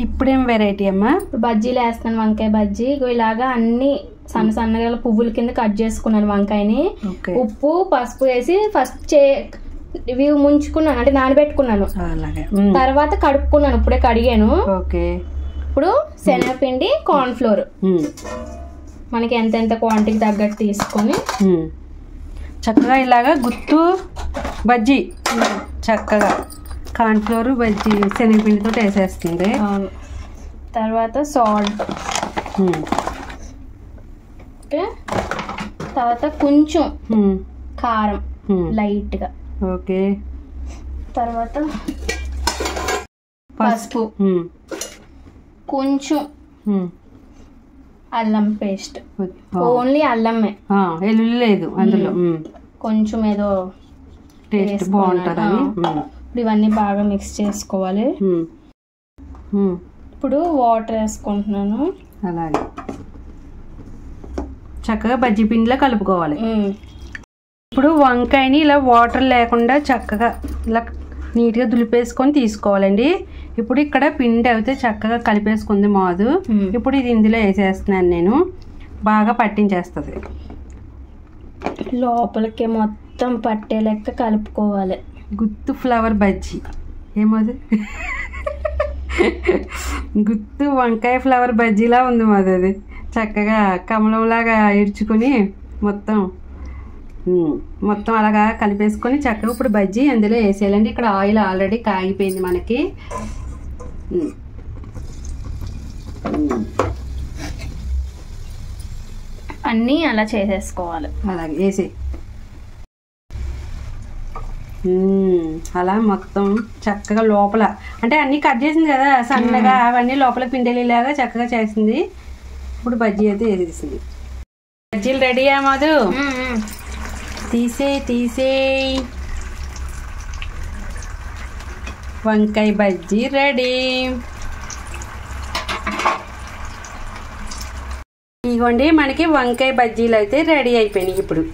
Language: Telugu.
ఇప్పుడేం వెరైటీ అమ్మా? బజ్జీలు వేస్తాను, వంకాయ బజ్జీ. ఇలాగా అన్ని సన్న సన్నగా పువ్వుల కింద కట్ చేసుకున్నాను వంకాయని. ఉప్పు పసుపు వేసి ఫస్ట్ ఇవి ముంచుకున్నాను, అంటే నానబెట్టుకున్నాను. తర్వాత కడుక్కున్నాను, ఇప్పుడే కడిగాను. ఇప్పుడు శనగపిండి, కార్న్ ఫ్లోర్ మనకి ఎంత క్వాంటిటీ తగ్గట్టు తీసుకొని చక్కగా ఇలాగా గుత్తు బజ్జీ చక్కగా కార్న్ ఫ్లోర్ బజ్జీ శనగపిండితో వేసేస్తుంది. తర్వాత సాల్ట్, ఓకే. తర్వాత కొంచెం కారం లైట్గా, ఓకే. తర్వాత పసుపు, కొంచెం అల్లం పేస్ట్, ఓన్లీ అల్లమే, వెల్లుల్లి లేదు అందులో. కొంచెం ఏదో టేస్ట్ బాగుంటుందని. ఇప్పుడు ఇవన్నీ బాగా మిక్స్ చేసుకోవాలి. ఇప్పుడు వాటర్ వేసుకుంటున్నాను. అలాగే చక్కగా బజ్జీ పిండిలో కలుపుకోవాలి. ఇప్పుడు వంకాయని ఇలా వాటర్ లేకుండా చక్కగా ఇలా నీట్గా దులిపేసుకొని తీసుకోవాలండి. ఇప్పుడు ఇక్కడ పిండి అయితే చక్కగా కలిపేసుకుంది మాదు. ఇప్పుడు ఇది ఇందులో వేసేస్తున్నాను నేను. బాగా పట్టించేస్తుంది, లోపలికి మొత్తం పట్టే లెక్క కలుపుకోవాలి. గుత్తు ఫ్లవర్ బజ్జీ ఏమోది, గుత్తు వంకాయ ఫ్లవర్ బజ్జీలా ఉంది మాది. అది చక్కగా కమలంలాగా ఇడ్చుకొని మొత్తం అలాగా కలిపేసుకొని చక్కగా ఇప్పుడు బజ్జీ అందులో వేసేయాలండి. ఇక్కడ ఆయిల్ ఆల్రెడీ కాగిపోయింది మనకి. అన్నీ అలా చేసేసుకోవాలి. అలాగే వేసి అలా మొత్తం చక్కగా లోపల అంటే అన్నీ కట్ చేసింది కదా సన్నగా, అవన్నీ లోపల పిండిలాగా చక్కగా చేసింది. ఇప్పుడు బజ్జీ అయితే వేసేసింది. బజ్జీలు రెడీ అయ్యామాదు, తీసే వంకాయ బజ్జీ రెడీ. ఇదిగోండి మనకి వంకాయ బజ్జీలు అయితే రెడీ అయిపోయినాయి. ఇప్పుడు